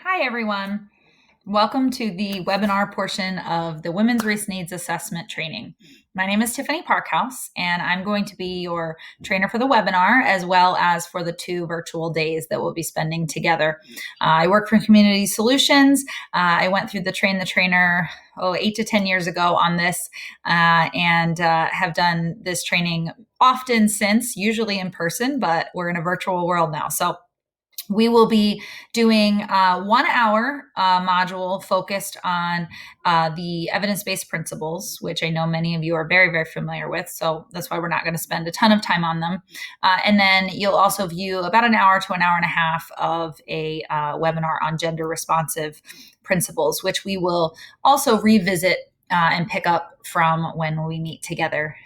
Hi, everyone. Welcome to the webinar portion of the Women's Risk Needs Assessment Training. My name is Tiffany Parkhouse, and I'm going to be your trainer for the webinar as well as for the 2 virtual days that we'll be spending together. I work for Community Solutions. I went through the Train the Trainer 8 to 10 years ago on this and have done this training often since, usually in person, but we're in a virtual world now. So we will be doing a 1 hour module focused on the evidence-based principles, which I know many of you are very, very familiar with. So that's why we're not going to spend a ton of time on them. And then you'll also view about an hour to an hour and a half of a webinar on gender responsive principles, which we will also revisit and pick up from when we meet together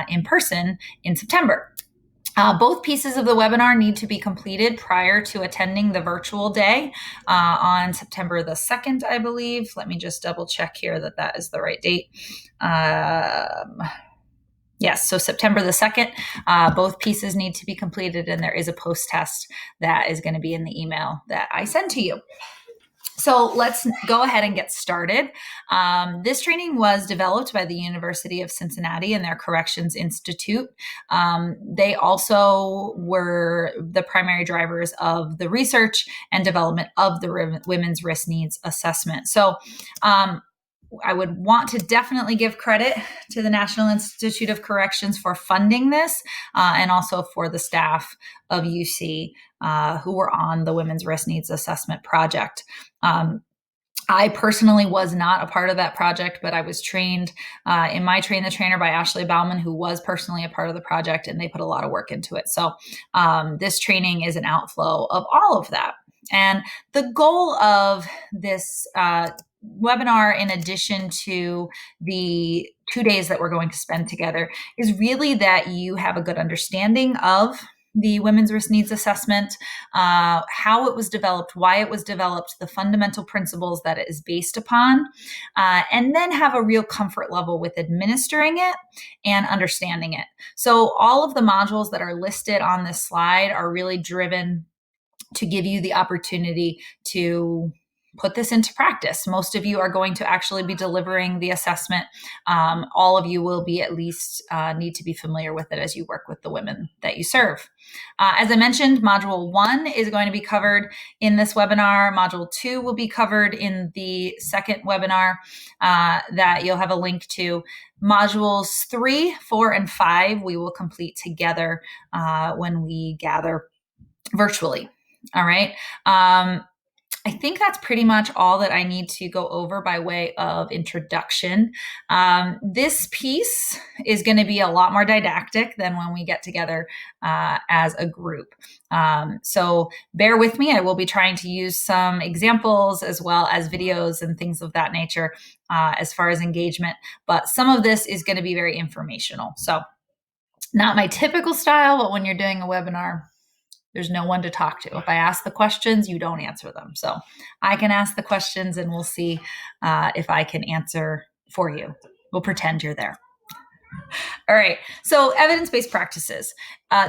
in person in September. Both pieces of the webinar need to be completed prior to attending the virtual day on September the 2nd, I believe. Let me just double check here that is the right date. Yes, so September the 2nd, both pieces need to be completed, and there is a post-test that is going to be in the email that I send to you. So let's go ahead and get started. This training was developed by the University of Cincinnati and their Corrections Institute. They also were the primary drivers of the research and development of the Women's Risk Needs Assessment. So I would want to definitely give credit to the National Institute of Corrections for funding this and also for the staff of UC who were on the Women's Risk Needs Assessment project. I personally was not a part of that project, but I was trained in my Train the Trainer by Ashley Bauman, who was personally a part of the project, and they put a lot of work into it. So this training is an outflow of all of that. And the goal of this webinar, in addition to the 2 days that we're going to spend together, is really that you have a good understanding of the Women's Risk Needs Assessment, how it was developed, why it was developed, the fundamental principles that it is based upon, and then have a real comfort level with administering it and understanding it. So all of the modules that are listed on this slide are really driven to give you the opportunity to put this into practice. Most of you are going to actually be delivering the assessment. All of you will be at least need to be familiar with it as you work with the women that you serve. As I mentioned, Module 1 is going to be covered in this webinar. Module 2 will be covered in the second webinar that you'll have a link to. Modules 3, 4, and 5 we will complete together when we gather virtually. All right. I think that's pretty much all that I need to go over by way of introduction. This piece is going to be a lot more didactic than when we get together as a group. So bear with me. I will be trying to use some examples as well as videos and things of that nature as far as engagement. But some of this is going to be very informational. So not my typical style, but when you're doing a webinar, there's no one to talk to. If I ask the questions, you don't answer them. So I can ask the questions and we'll see if I can answer for you. We'll pretend you're there. All right. So evidence-based practices.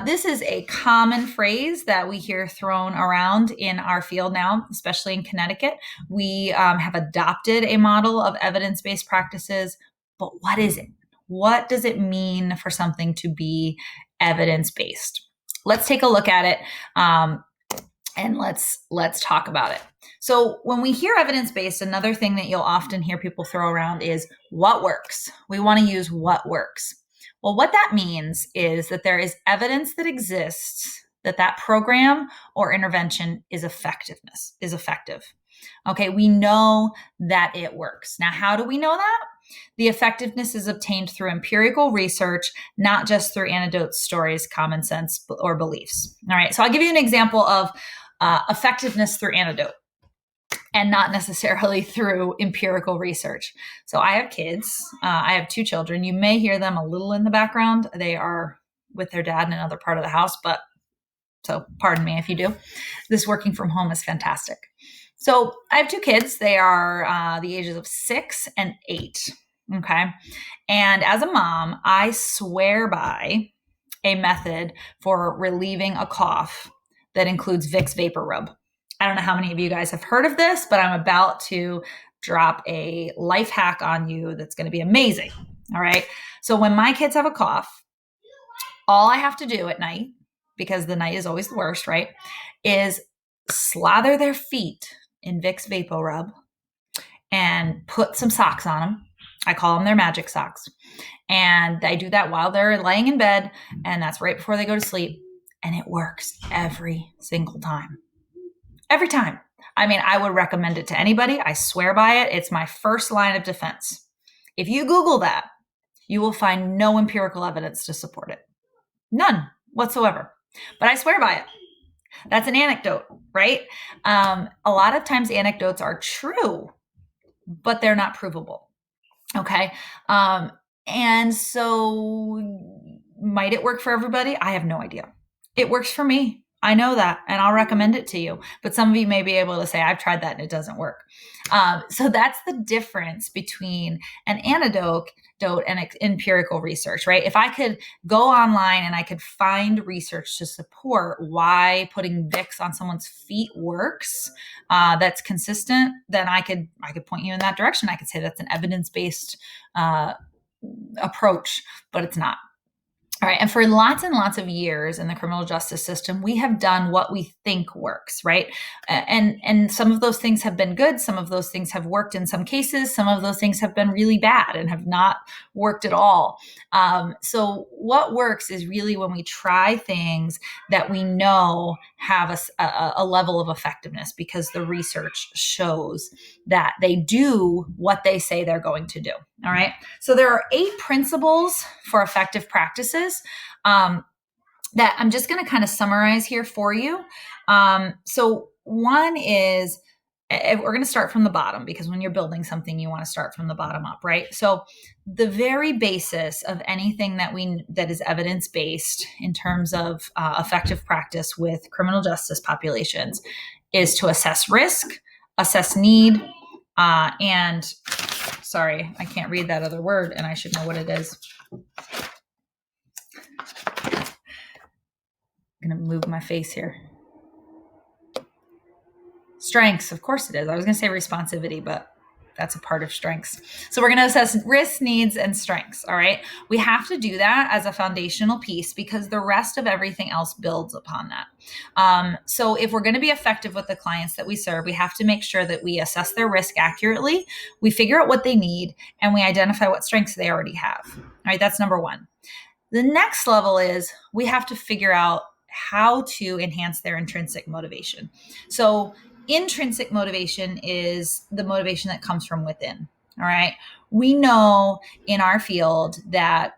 This is a common phrase that we hear thrown around in our field now, especially in Connecticut. We have adopted a model of evidence-based practices, but what is it? What does it mean for something to be evidence-based? Let's take a look at it and let's talk about it. So when we hear evidence-based, another thing that you'll often hear people throw around is what works. We want to use what works. Well, what that means is that there is evidence that exists that program or intervention is effective. Okay, we know that it works. Now, how do we know that? The effectiveness is obtained through empirical research, not just through anecdotes, stories, common sense, or beliefs. All right, so I'll give you an example of effectiveness through anecdote and not necessarily through empirical research. So I have kids. I have 2 children. You may hear them a little in the background. They are with their dad in another part of the house, but so pardon me if you do. This working from home is fantastic. So I have 2 kids. They are the ages of 6 and 8. Okay. And as a mom, I swear by a method for relieving a cough that includes Vicks Vapor Rub. I don't know how many of you guys have heard of this, but I'm about to drop a life hack on you that's going to be amazing. All right. So when my kids have a cough, all I have to do at night, because the night is always the worst, right, is slather their feet in Vicks Vapo Rub and put some socks on them. I call them their magic socks. And I do that while they're laying in bed, and that's right before they go to sleep. And it works every single time. Every time. I mean, I would recommend it to anybody. I swear by it. It's my first line of defense. If you Google that, you will find no empirical evidence to support it. None whatsoever. But I swear by it. That's an anecdote, right? A lot of times anecdotes are true, but they're not provable. Okay. And so might it work for everybody? I have no idea. It works for me. I know that, and I'll recommend it to you. But some of you may be able to say, I've tried that and it doesn't work. So that's the difference between an anecdote and empirical research, right? If I could go online and I could find research to support why putting Vicks on someone's feet works, that's consistent, then I could point you in that direction. I could say that's an evidence-based approach, but it's not. All right. And for lots and lots of years in the criminal justice system, we have done what we think works, right? And some of those things have been good. Some of those things have worked in some cases. Some of those things have been really bad and have not worked at all. So what works is really when we try things that we know have a level of effectiveness, because the research shows that they do what they say they're going to do. All right. So there are 8 principles for effective practices that I'm just going to kind of summarize here for you. So one is, we're going to start from the bottom, because when you're building something, you want to start from the bottom up, right? So the very basis of anything that is evidence-based in terms of effective practice with criminal justice populations is to assess risk, assess need, and sorry, I can't read that other word, and I should know what it is. I'm going to move my face here. Strengths, of course it is. I was going to say responsivity, but that's a part of strengths. So we're going to assess risks, needs, and strengths. All right. We have to do that as a foundational piece, because the rest of everything else builds upon that. So if we're going to be effective with the clients that we serve, we have to make sure that we assess their risk accurately, we figure out what they need, and we identify what strengths they already have. All right. That's number one. The next level is we have to figure out how to enhance their intrinsic motivation. So intrinsic motivation is the motivation that comes from within. All right. We know in our field that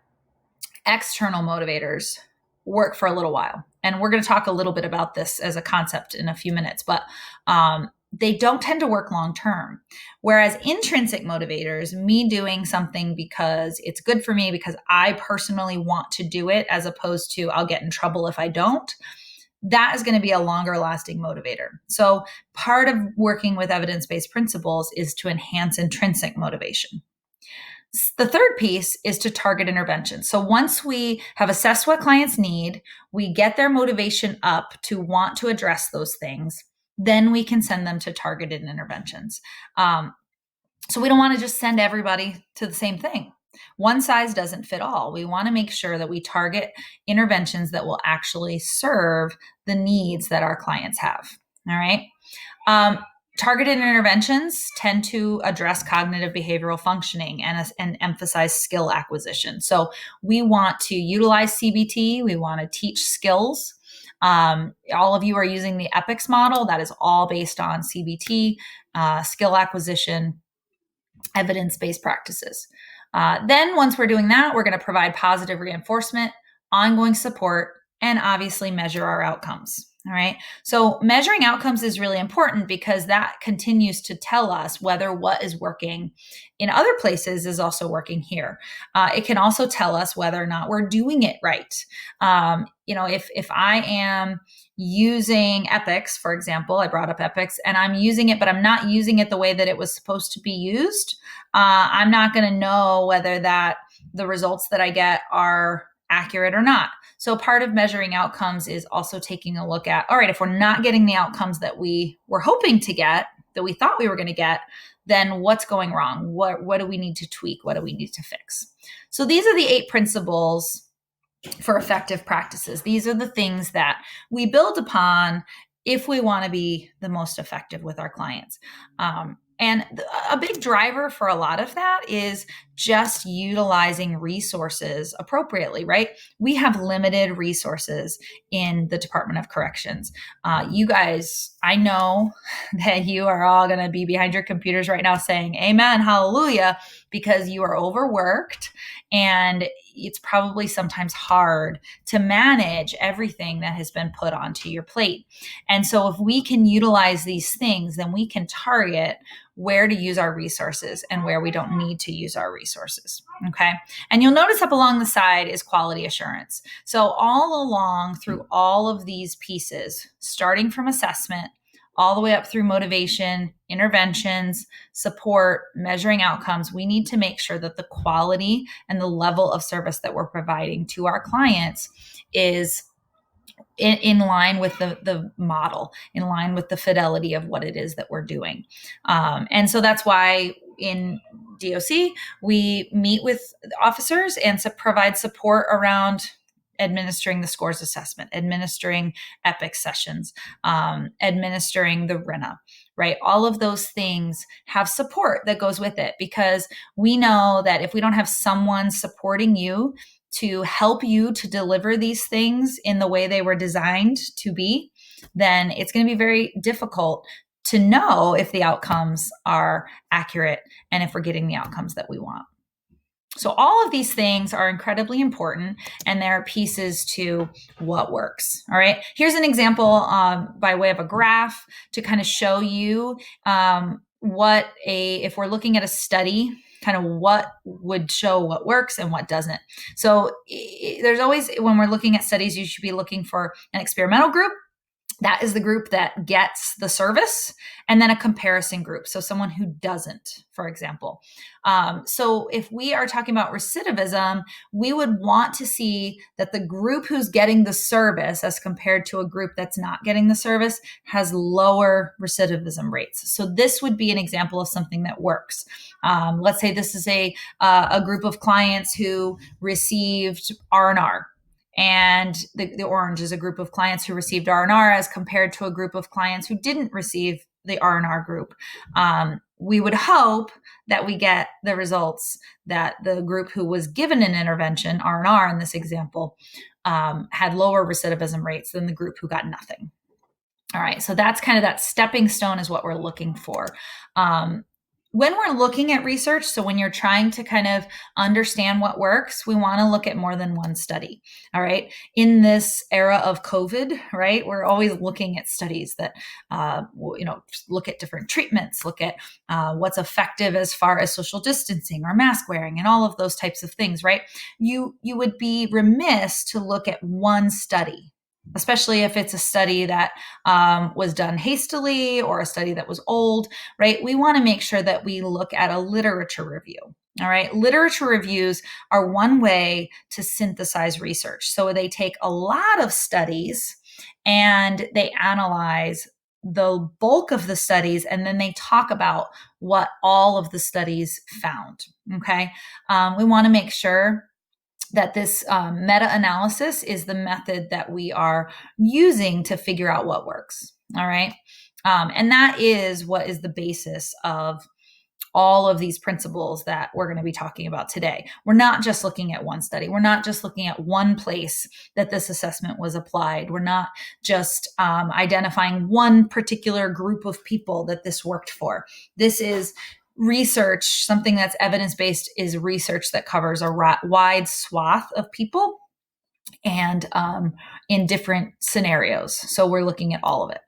external motivators work for a little while. And we're going to talk a little bit about this as a concept in a few minutes, but they don't tend to work long term. Whereas intrinsic motivators, me doing something because it's good for me, because I personally want to do it, as opposed to I'll get in trouble if I don't, that is going to be a longer lasting motivator. So part of working with evidence-based principles is to enhance intrinsic motivation. The third piece is to target intervention. So once we have assessed what clients need, we get their motivation up to want to address those things, then we can send them to targeted interventions. So we don't want to just send everybody to the same thing. One size doesn't fit all. We want to make sure that we target interventions that will actually serve the needs that our clients have. All right. Targeted interventions tend to address cognitive behavioral functioning and emphasize skill acquisition. So we want to utilize CBT. We want to teach skills. All of you are using the EPICS model. That is all based on CBT, skill acquisition, evidence-based practices. Then once we're doing that, we're going to provide positive reinforcement, ongoing support, and obviously measure our outcomes. All right. So measuring outcomes is really important, because that continues to tell us whether what is working in other places is also working here. It can also tell us whether or not we're doing it right. If I am using EPICS, for example, I brought up EPICS, and I'm using it, but I'm not using it the way that it was supposed to be used, I'm not going to know whether the results that I get are accurate or not. So part of measuring outcomes is also taking a look at, all right, if we're not getting the outcomes that we were hoping to get, that we thought we were going to get, then what's going wrong? What do we need to tweak? What do we need to fix? So these are the 8 principles for effective practices. These are the things that we build upon if we want to be the most effective with our clients. And a big driver for a lot of that is just utilizing resources appropriately, right? We have limited resources in the Department of Corrections. You guys, I know that you are all going to be behind your computers right now saying amen, hallelujah, because you are overworked and it's probably sometimes hard to manage everything that has been put onto your plate. And so if we can utilize these things, then we can target where to use our resources and where we don't need to use our resources. Okay. And you'll notice up along the side is quality assurance. So all along through all of these pieces, starting from assessment, all the way up through motivation, interventions, support, measuring outcomes, we need to make sure that the quality and the level of service that we're providing to our clients is in line with the model, in line with the fidelity of what it is that we're doing. And so that's why in DOC, we meet with officers and provide support around administering the scores assessment, administering EPIC sessions, administering the WRNA, right? All of those things have support that goes with it because we know that if we don't have someone supporting you to help you to deliver these things in the way they were designed to be, then it's going to be very difficult to know if the outcomes are accurate and if we're getting the outcomes that we want. So all of these things are incredibly important, and there are pieces to what works. All right. Here's an example by way of a graph to kind of show you if we're looking at a study, kind of what would show what works and what doesn't. So there's always, when we're looking at studies, you should be looking for an experimental group. That is the group that gets the service, and then a comparison group. So someone who doesn't, for example. So if we are talking about recidivism, we would want to see that the group who's getting the service as compared to a group that's not getting the service has lower recidivism rates. So this would be an example of something that works. Let's say this is a group of clients who received R&R. And the orange is a group of clients who received R&R as compared to a group of clients who didn't receive the R&R group. We would hope that we get the results that the group who was given an intervention, R&R in this example, had lower recidivism rates than the group who got nothing. All right, so that's kind of that stepping stone is what we're looking for. When we're looking at research, so when you're trying to kind of understand what works, we want to look at more than one study. All right. In this era of COVID, right, we're always looking at studies that, look at different treatments, look at what's effective as far as social distancing or mask wearing and all of those types of things, right? You would be remiss to look at one study, especially if it's a study that was done hastily or a study that was old, right? We want to make sure that we look at a literature review. All right. Literature reviews are one way to synthesize research. So they take a lot of studies and they analyze the bulk of the studies, and then they talk about what all of the studies found. Okay. We want to make sure that this meta-analysis is the method that we are using to figure out what works. All right. And that is what is the basis of all of these principles that we're going to be talking about today. We're not just looking at one study. We're not just looking at one place that this assessment was applied. We're not just identifying one particular group of people that this worked for. This is research. Something that's evidence-based is research that covers a wide swath of people and in different scenarios. So we're looking at all of it.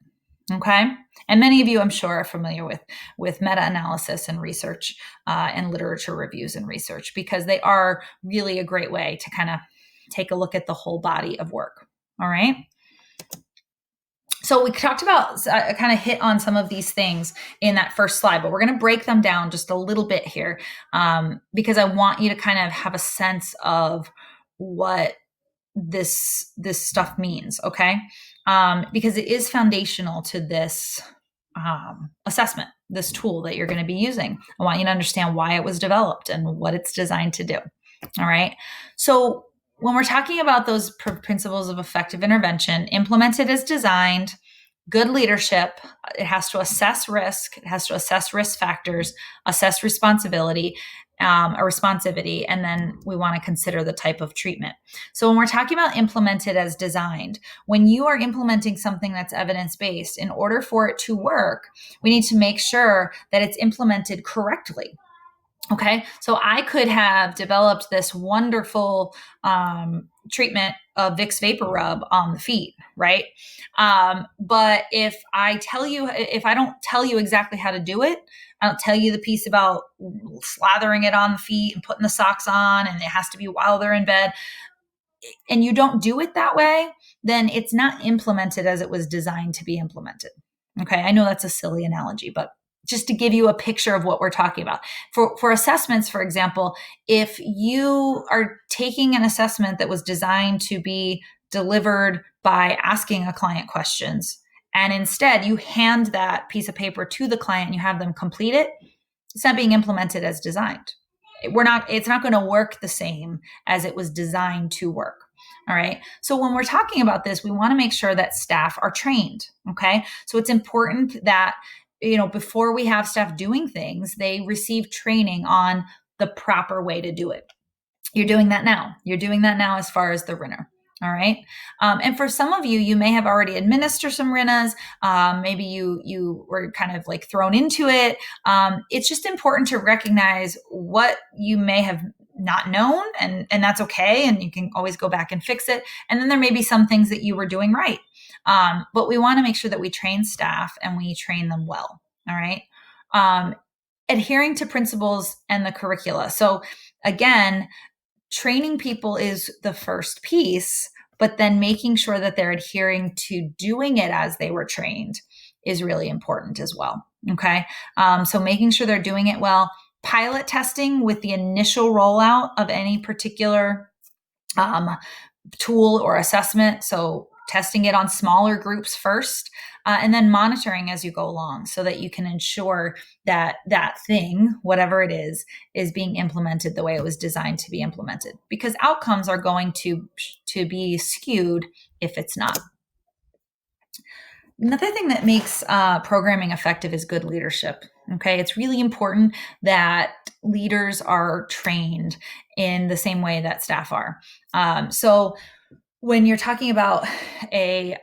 Okay. And many of you, I'm sure, are familiar with meta-analysis and research and literature reviews and research, because they are really a great way to kind of take a look at the whole body of work. All right. So we talked about, kind of hit on some of these things in that first slide, but we're going to break them down just a little bit here because I want you to kind of have a sense of what this stuff means, okay? Because it is foundational to this assessment, this tool that you're going to be using. I want you to understand why it was developed and what it's designed to do. All right. So when we're talking about those principles of effective intervention, implemented as designed, good leadership, it has to assess risk, it has to assess risk factors, assess responsibility, or responsivity, and then we want to consider the type of treatment. So when we're talking about implemented as designed, when you are implementing something that's evidence-based, in order for it to work, we need to make sure that it's implemented correctly. Okay, so I could have developed this wonderful treatment of Vicks Vapor Rub on the feet, right? But if I don't tell you exactly how to do it, I don't tell you the piece about slathering it on the feet and putting the socks on, and it has to be while they're in bed, and you don't do it that way, then it's not implemented as it was designed to be implemented. Okay, I know that's a silly analogy, but just to give you a picture of what we're talking about. For assessments, for example, if you are taking an assessment that was designed to be delivered by asking a client questions, and instead you hand that piece of paper to the client and you have them complete it, it's not being implemented as designed. It's not going to work the same as it was designed to work. All right. So when we're talking about this, we want to make sure that staff are trained. Okay. So it's important that, before we have staff doing things, they receive training on the proper way to do it. You're doing that now. You're doing that now as far as the RNA. All right. And for some of you, you may have already administered some RNAs. Maybe you were kind of like thrown into it. It's just important to recognize what you may have not known, and that's okay. And you can always go back and fix it. And then there may be some things that you were doing right. But we want to make sure that we train staff and we train them well. All right. Adhering to principles and the curricula. So again, training people is the first piece, but then making sure that they're adhering to doing it as they were trained is really important as well. Okay. So making sure they're doing it well. Pilot testing with the initial rollout of any particular tool or assessment. So testing it on smaller groups first, and then monitoring as you go along so that you can ensure that that thing, whatever it is being implemented the way it was designed to be implemented, because outcomes are going to be skewed if it's not. Another thing that makes programming effective is good leadership. Okay, it's really important that leaders are trained in the same way that staff are. So when you're talking about a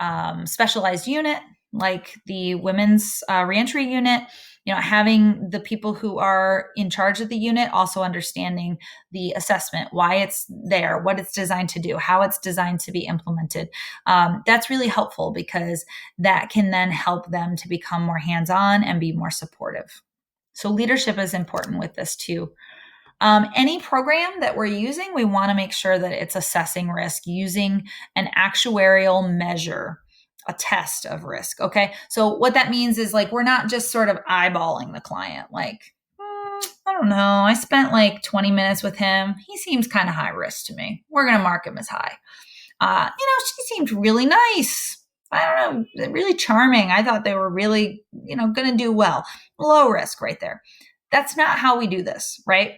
specialized unit like the women's reentry unit, having the people who are in charge of the unit also understanding the assessment, why it's there, what it's designed to do, how it's designed to be implemented. That's really helpful because that can then help them to become more hands-on and be more supportive. So leadership is important with this too. Any program that we're using, we want to make sure that it's assessing risk using an actuarial measure, a test of risk. Okay. So what that means is like, we're not just sort of eyeballing the client. Like, I don't know. I spent like 20 minutes with him. He seems kind of high risk to me. We're going to mark him as high. She seemed really nice. I don't know, really charming. I thought they were really, going to do well. Low risk right there. That's not how we do this, right?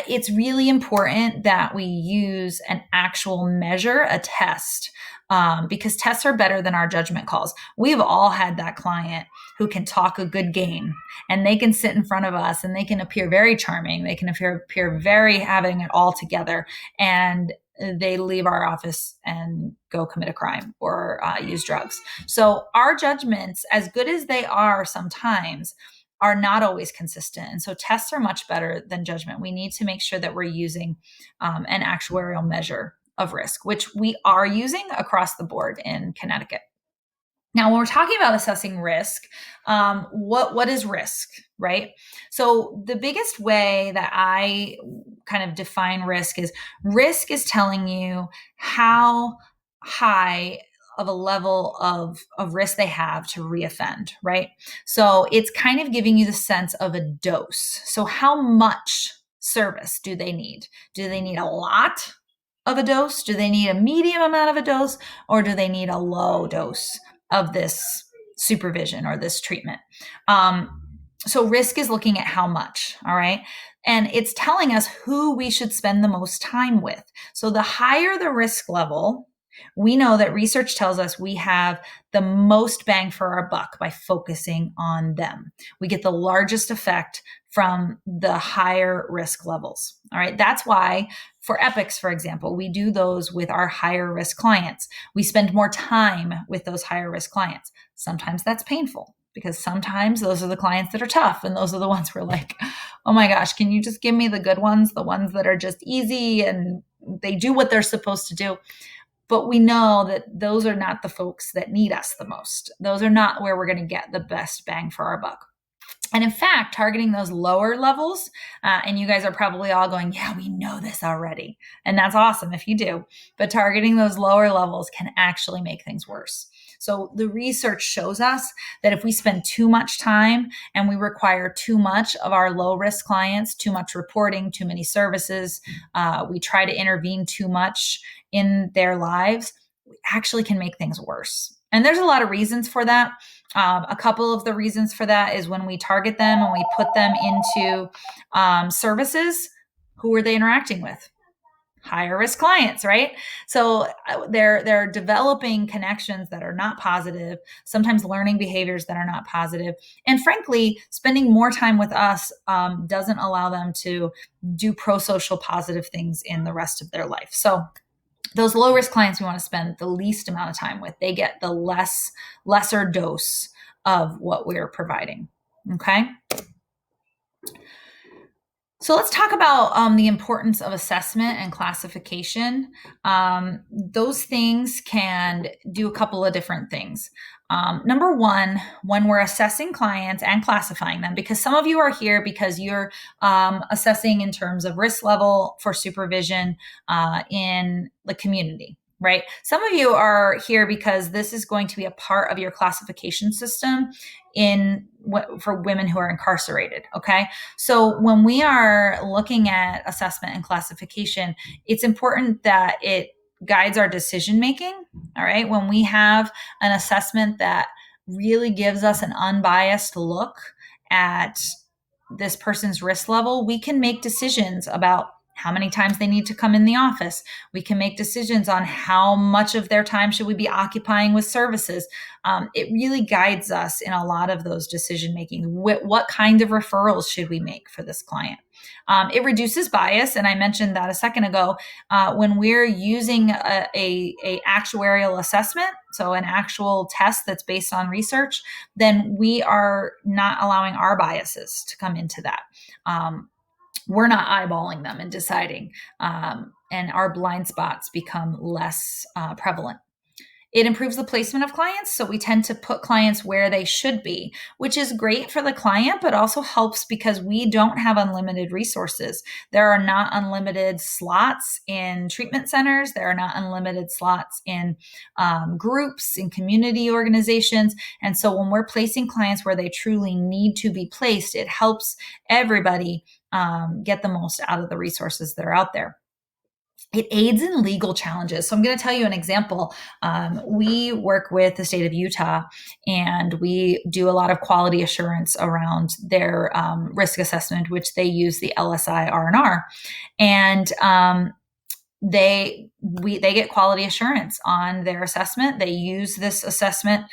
It's really important that we use an actual measure, a test, because tests are better than our judgment calls. We've all had that client who can talk a good game, and they can sit in front of us and they can appear very charming. They can appear very having it all together, and they leave our office and go commit a crime or use drugs. So our judgments, as good as they are sometimes, are not always consistent. And so tests are much better than judgment. We need to make sure that we're using an actuarial measure of risk, which we are using across the board in Connecticut. Now, when we're talking about assessing risk, what is risk, right? So the biggest way that I kind of define risk is telling you how high of a level of risk they have to reoffend, right? So it's kind of giving you the sense of a dose. So how much service do they need? Do they need a lot of a dose? Do they need a medium amount of a dose, or do they need a low dose of this supervision or this treatment? So risk is looking at how much, all right? And it's telling us who we should spend the most time with. So the higher the risk level, we know that research tells us we have the most bang for our buck by focusing on them. We get the largest effect from the higher risk levels. All right. That's why for epics, for example, we do those with our higher risk clients. We spend more time with those higher risk clients. Sometimes that's painful because sometimes those are the clients that are tough. And those are the ones we're like, oh my gosh, can you just give me the good ones, the ones that are just easy and they do what they're supposed to do? But we know that those are not the folks that need us the most. Those are not where we're going to get the best bang for our buck. And in fact, targeting those lower levels, and you guys are probably all going, yeah, we know this already. And that's awesome if you do. But targeting those lower levels can actually make things worse. So the research shows us that if we spend too much time and we require too much of our low risk clients, too much reporting, too many services, we try to intervene too much in their lives, we actually can make things worse. And there's a lot of reasons for that. A couple of the reasons for that is when we target them and we put them into services, who are they interacting with? Higher risk clients, right? So they're developing connections that are not positive, sometimes learning behaviors that are not positive. And frankly, spending more time with us doesn't allow them to do pro-social positive things in the rest of their life. So those low risk clients we want to spend the least amount of time with. They get the lesser dose of what we're providing. Okay. So let's talk about the importance of assessment and classification. Those things can do a couple of different things. Number one, when we're assessing clients and classifying them, because some of you are here because you're assessing in terms of risk level for supervision in the community, right? Some of you are here because this is going to be a part of your classification system for women who are incarcerated. Okay. So when we are looking at assessment and classification, it's important that it guides our decision making. All right. When we have an assessment that really gives us an unbiased look at this person's risk level, we can make decisions about how many times they need to come in the office. We can make decisions on how much of their time should we be occupying with services. It really guides us in a lot of those decision making. What kind of referrals should we make for this client? It reduces bias, and I mentioned that a second ago. When we're using a actuarial assessment, so an actual test that's based on research, then we are not allowing our biases to come into that. We're not eyeballing them and deciding, and our blind spots become less prevalent. It improves the placement of clients. So we tend to put clients where they should be, which is great for the client, but also helps because we don't have unlimited resources. There are not unlimited slots in treatment centers. There are not unlimited slots in groups, in community organizations. And so when we're placing clients where they truly need to be placed, it helps everybody get the most out of the resources that are out there. It aids in legal challenges. So I'm going to tell you an example. We work with the state of Utah, and we do a lot of quality assurance around their risk assessment, which they use the LSI R&R. And they get quality assurance on their assessment. They use this assessment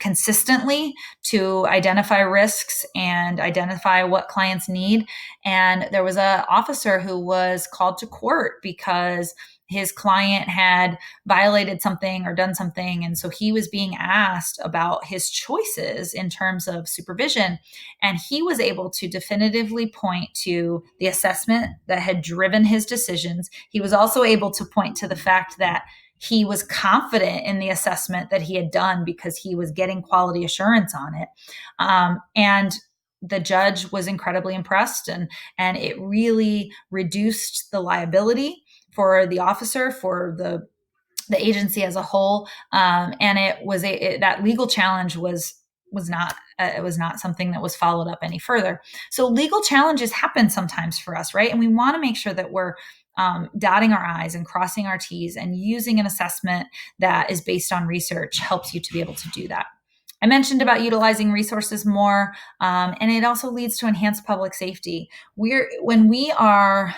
consistently to identify risks and identify what clients need. And there was an officer who was called to court because his client had violated something or done something. And so he was being asked about his choices in terms of supervision. And he was able to definitively point to the assessment that had driven his decisions. He was also able to point to the fact that he was confident in the assessment that he had done because he was getting quality assurance on it. And the judge was incredibly impressed, and it really reduced the liability for the officer, for the agency as a whole. And it was that legal challenge was not it was not something that was followed up any further. So legal challenges happen sometimes for us, right? And we want to make sure that we're dotting our I's and crossing our T's and using an assessment that is based on research helps you to be able to do that. I mentioned about utilizing resources more, and it also leads to enhanced public safety. When we are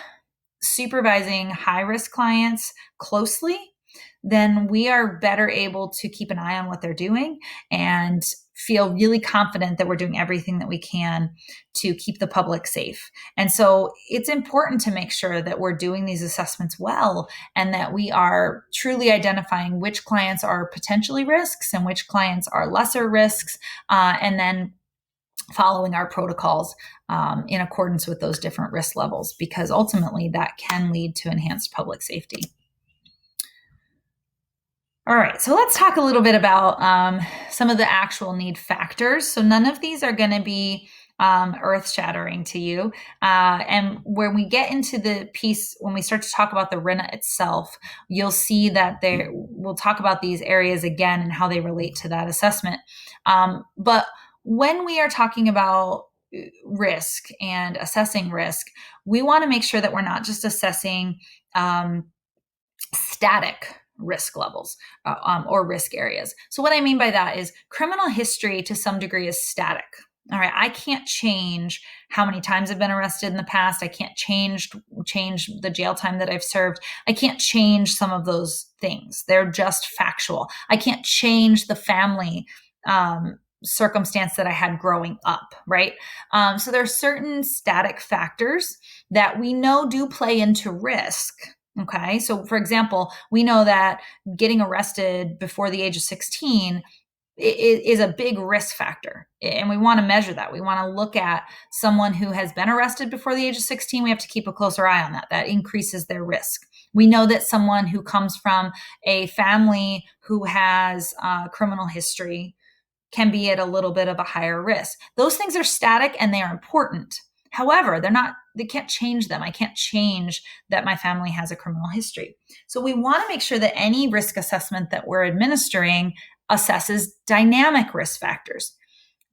supervising high-risk clients closely, then we are better able to keep an eye on what they're doing and feel really confident that we're doing everything that we can to keep the public safe. And so it's important to make sure that we're doing these assessments well and that we are truly identifying which clients are potentially risks and which clients are lesser risks, and then following our protocols in accordance with those different risk levels, because ultimately that can lead to enhanced public safety. All right, so let's talk a little bit about some of the actual need factors. So none of these are going to be earth-shattering to you. And when we get into the piece, when we start to talk about the WRNA itself, you'll see that we'll talk about these areas again and how they relate to that assessment. But when we are talking about risk and assessing risk, we want to make sure that we're not just assessing static risk levels or risk areas. So what I mean by that is criminal history to some degree is static. All right, I can't change how many times I've been arrested in the past. I can't change the jail time that I've served. I can't change some of those things. They're just factual. I can't change the family circumstance that I had growing up, right? So there are certain static factors that we know do play into risk. Okay, so for example, we know that getting arrested before the age of 16 is a big risk factor, and we want to measure that. We want to look at someone who has been arrested before the age of 16. We have to keep a closer eye on that. That increases their risk. We know that someone who comes from a family who has criminal history can be at a little bit of a higher risk. Those things are static and they are important. However, they can't change them. I can't change that my family has a criminal history. So we want to make sure that any risk assessment that we're administering assesses dynamic risk factors.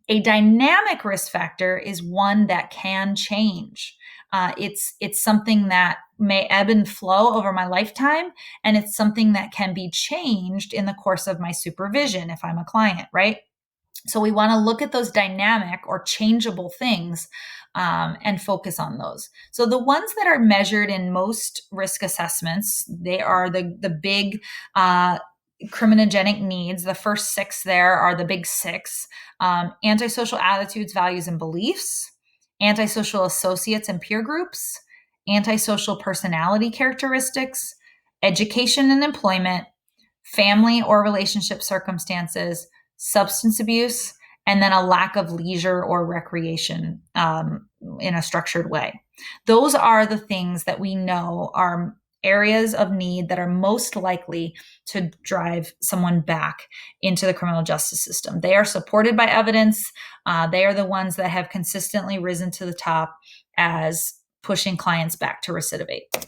A dynamic risk factor is one that can change. It's something that may ebb and flow over my lifetime, and it's something that can be changed in the course of my supervision if I'm a client, right? So we want to look at those dynamic or changeable things and focus on those. So the ones that are measured in most risk assessments, they are the big criminogenic needs. The first 6 there are the big 6: antisocial attitudes, values, and beliefs, antisocial associates and peer groups, antisocial personality characteristics, education and employment, family or relationship circumstances, substance abuse, and then a lack of leisure or recreation in a structured way. Those are the things that we know are areas of need that are most likely to drive someone back into the criminal justice system. They are supported by evidence. They are the ones that have consistently risen to the top as pushing clients back to recidivate.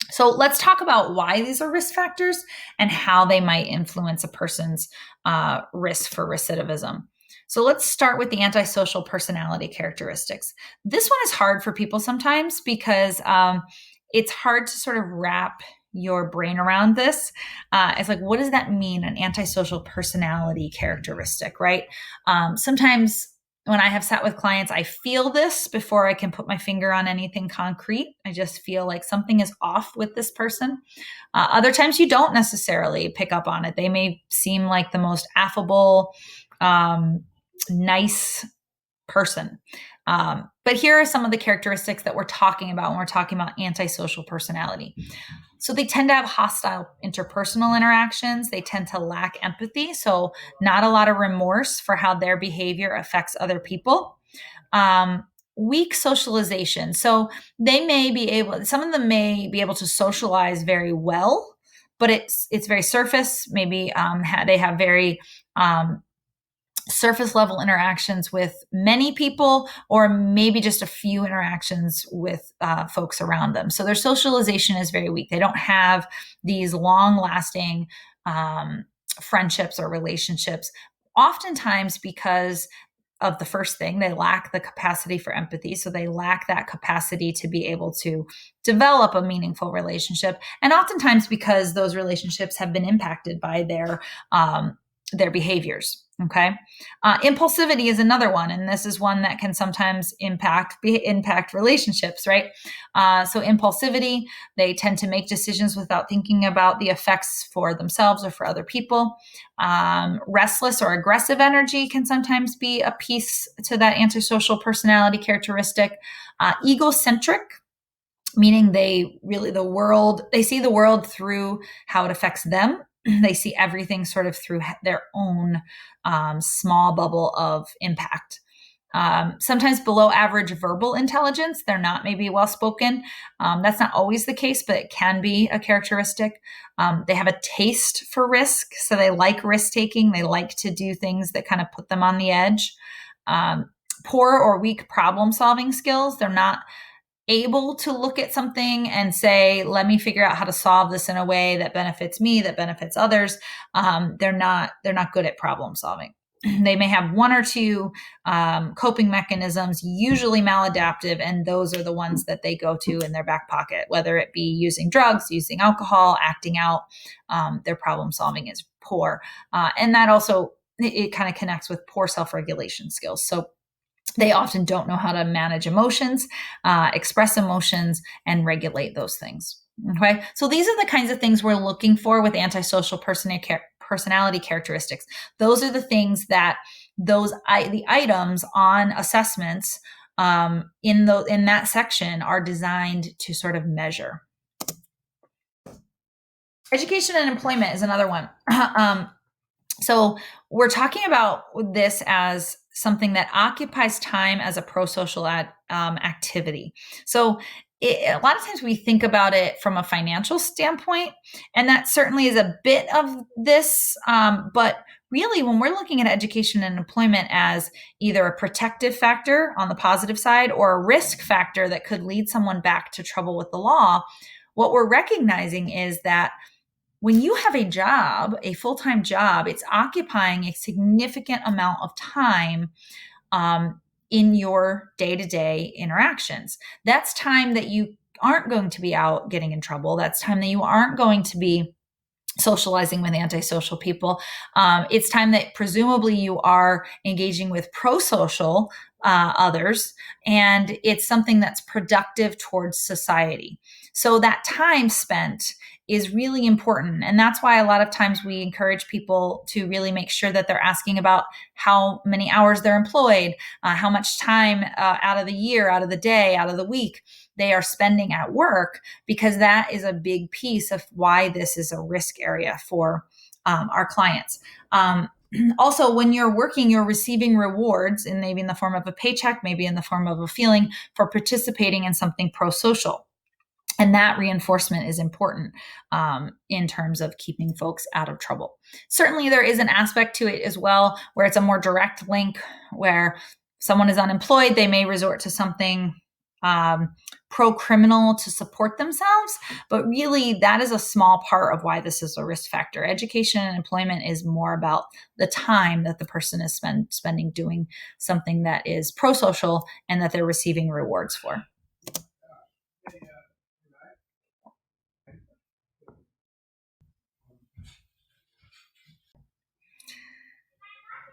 So let's talk about why these are risk factors and how they might influence a person's risk for recidivism. So let's start with the antisocial personality characteristics. This one is hard for people sometimes because it's hard to sort of wrap your brain around this. It's like, what does that mean, an antisocial personality characteristic, right? Sometimes when I have sat with clients, I feel this before I can put my finger on anything concrete. I just feel like something is off with this person. Other times you don't necessarily pick up on it. They may seem like the most affable, nice person. But here are some of the characteristics that we're talking about when we're talking about antisocial personality. So they tend to have hostile interpersonal interactions. They tend to lack empathy. So not a lot of remorse for how their behavior affects other people. Weak socialization. So some of them may be able to socialize very well, but it's very surface. Maybe they have very surface level interactions with many people, or maybe just a few interactions with folks around them. So their socialization is very weak. They don't have these long lasting friendships or relationships, oftentimes because of the first thing. They lack the capacity for empathy. So they lack that capacity to be able to develop a meaningful relationship. And oftentimes because those relationships have been impacted by their behaviors. Okay. Impulsivity is another one. And this is one that can sometimes impact relationships, right? So impulsivity, they tend to make decisions without thinking about the effects for themselves or for other people. Restless or aggressive energy can sometimes be a piece to that antisocial personality characteristic. Egocentric, meaning they see the world through how it affects them. They see everything sort of through their own small bubble of impact. Sometimes below average verbal intelligence. They're not maybe well spoken. That's not always the case, but it can be a characteristic. They have a taste for risk. So they like risk taking. They like to do things that kind of put them on the edge. Poor or weak problem solving skills. They're not able to look at something and say, let me figure out how to solve this in a way that benefits me, that benefits others. They're not good at problem solving. They may have one or two coping mechanisms, usually maladaptive, and those are the ones that they go to in their back pocket, whether it be using drugs, using alcohol, acting out. Their problem solving is poor. And that also, it kind of connects with poor self-regulation skills. So they often don't know how to manage emotions, express emotions, and regulate those things. Okay, so these are the kinds of things we're looking for with antisocial personality characteristics. Those are the things that the items on assessments in that section are designed to sort of measure. Education and employment is another one. So we're talking about this as something that occupies time as a pro-social activity. So a lot of times we think about it from a financial standpoint, and that certainly is a bit of this. But really, when we're looking at education and employment as either a protective factor on the positive side or a risk factor that could lead someone back to trouble with the law, what we're recognizing is that when you have a job, a full-time job, it's occupying a significant amount of time in your day-to-day interactions. That's time that you aren't going to be out getting in trouble. That's time that you aren't going to be socializing with antisocial people. It's time that presumably you are engaging with pro-social others, and it's something that's productive towards society. So that time spent is really important. And that's why a lot of times we encourage people to really make sure that they're asking about how many hours they're employed, how much time out of the year, out of the day, out of the week they are spending at work, because that is a big piece of why this is a risk area for our clients. Also, when you're working, you're receiving rewards, and maybe in the form of a paycheck, maybe in the form of a feeling for participating in something pro-social. And that reinforcement is important in terms of keeping folks out of trouble. Certainly, there is an aspect to it as well where it's a more direct link, where someone is unemployed, they may resort to something pro-criminal to support themselves, but really that is a small part of why this is a risk factor. Education and employment is more about the time that the person is spending doing something that is pro-social and that they're receiving rewards for.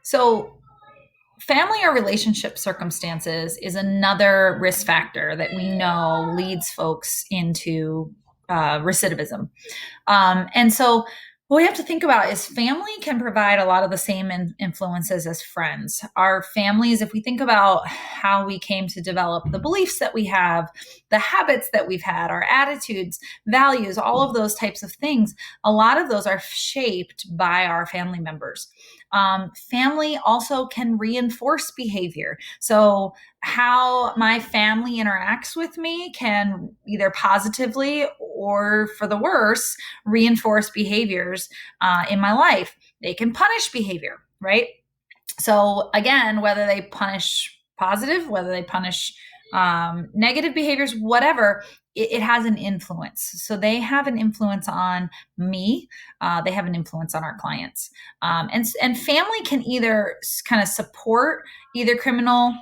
So family or relationship circumstances is another risk factor that we know leads folks into recidivism. And so what we have to think about is family can provide a lot of the same influences as friends. Our families, if we think about how we came to develop the beliefs that we have, the habits that we've had, our attitudes, values, all of those types of things, a lot of those are shaped by our family members. Family also can reinforce behavior. So how my family interacts with me can either positively or, for the worse, reinforce behaviors in my life. They can punish behavior, right? So again, whether they punish positive, whether they punish negative behaviors, whatever, it has an influence. So they have an influence on me. They have an influence on our clients. And family can either kind of support either criminal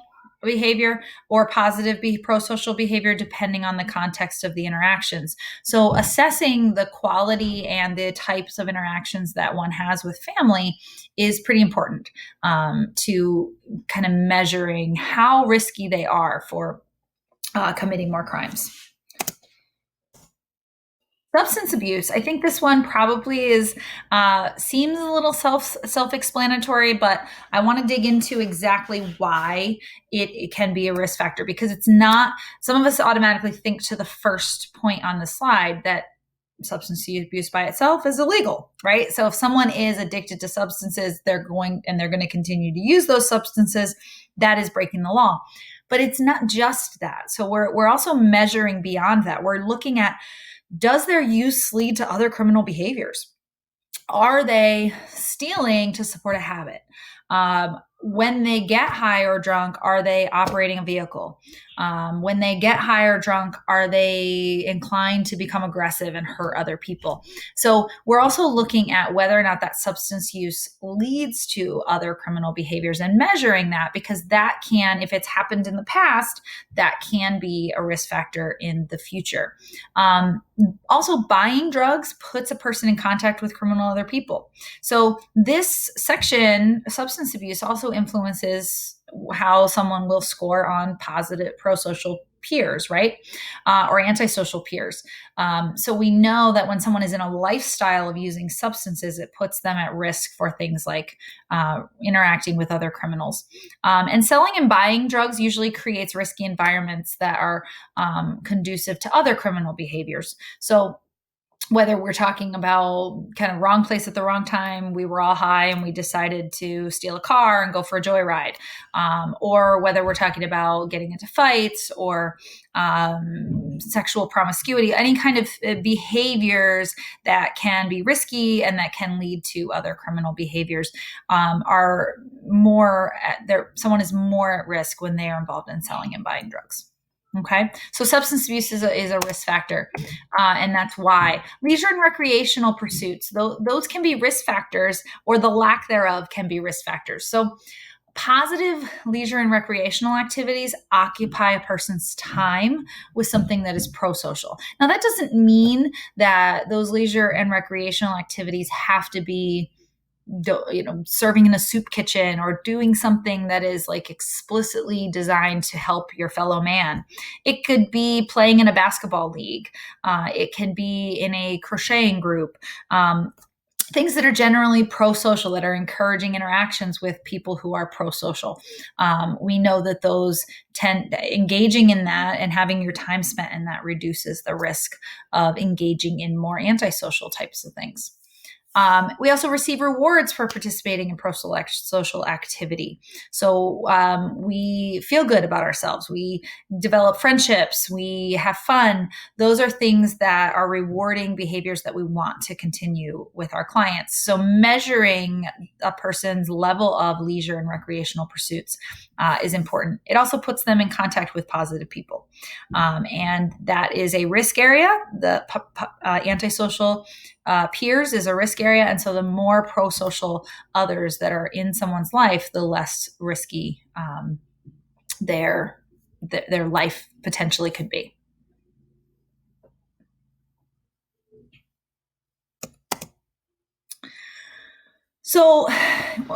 behavior or positive pro-social behavior depending on the context of the interactions. So assessing the quality and the types of interactions that one has with family is pretty important to kind of measuring how risky they are for committing more crimes. Substance abuse. I think this one probably is seems a little self-explanatory, but I want to dig into exactly why it can be a risk factor, because it's not. Some of us automatically think to the first point on the slide that substance abuse by itself is illegal, right? So if someone is addicted to substances, they're going to continue to use those substances. That is breaking the law. But it's not just that. So we're also measuring beyond that. We're looking at, does their use lead to other criminal behaviors? Are they stealing to support a habit? When they get high or drunk, are they operating a vehicle? When they get high or drunk, are they inclined to become aggressive and hurt other people? So we're also looking at whether or not that substance use leads to other criminal behaviors and measuring that, because that can, if it's happened in the past, that can be a risk factor in the future. Also, buying drugs puts a person in contact with criminal other people. So this section, substance abuse, also influences how someone will score on positive pro-social peers, right? Or antisocial peers. So we know that when someone is in a lifestyle of using substances, it puts them at risk for things like interacting with other criminals. And selling and buying drugs usually creates risky environments that are conducive to other criminal behaviors. So whether we're talking about kind of wrong place at the wrong time, we were all high and we decided to steal a car and go for a joyride, or whether we're talking about getting into fights or sexual promiscuity, any kind of behaviors that can be risky and that can lead to other criminal behaviors, are more someone is more at risk when they are involved in selling and buying drugs. Okay, so substance abuse is a risk factor, and that's why. Leisure and recreational pursuits, those can be risk factors, or the lack thereof can be risk factors. So positive leisure and recreational activities occupy a person's time with something that is pro-social. Now, that doesn't mean that those leisure and recreational activities have to be serving in a soup kitchen or doing something that is like explicitly designed to help your fellow man. It could be playing in a basketball league. It can be in a crocheting group. Things that are generally pro-social, that are encouraging interactions with people who are pro-social. We know that those engaging in that and having your time spent in that reduces the risk of engaging in more antisocial types of things. We also receive rewards for participating in pro-social activity. So we feel good about ourselves. We develop friendships. We have fun. Those are things that are rewarding behaviors that we want to continue with our clients. So measuring a person's level of leisure and recreational pursuits is important. It also puts them in contact with positive people. And that is a risk area. The antisocial peers is a risk area. And so the more pro-social others that are in someone's life, the less risky their life potentially could be. So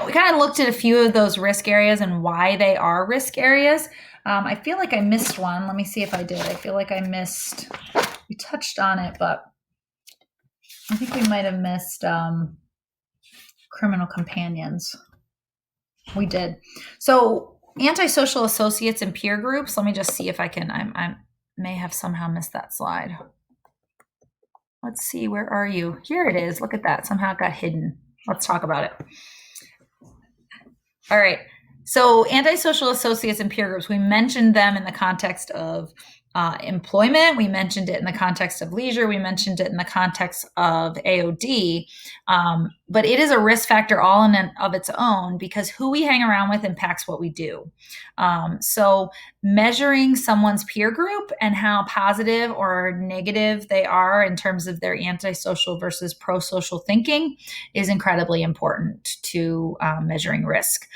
we kind of looked at a few of those risk areas and why they are risk areas. I feel like I missed one. Let me see if I did. I feel like we touched on it, but I think we might have missed criminal companions. We did. So antisocial associates and peer groups. Let me just see if I can. I may have somehow missed that slide. Let's see. Where are you? Here it is. Look at that. Somehow it got hidden. Let's talk about it. All right. So antisocial associates and peer groups, we mentioned them in the context of employment. We mentioned it in the context of leisure. We mentioned it in the context of AOD. But it is a risk factor all in and of its own, because who we hang around with impacts what we do. So measuring someone's peer group and how positive or negative they are in terms of their antisocial versus pro-social thinking is incredibly important to measuring risk.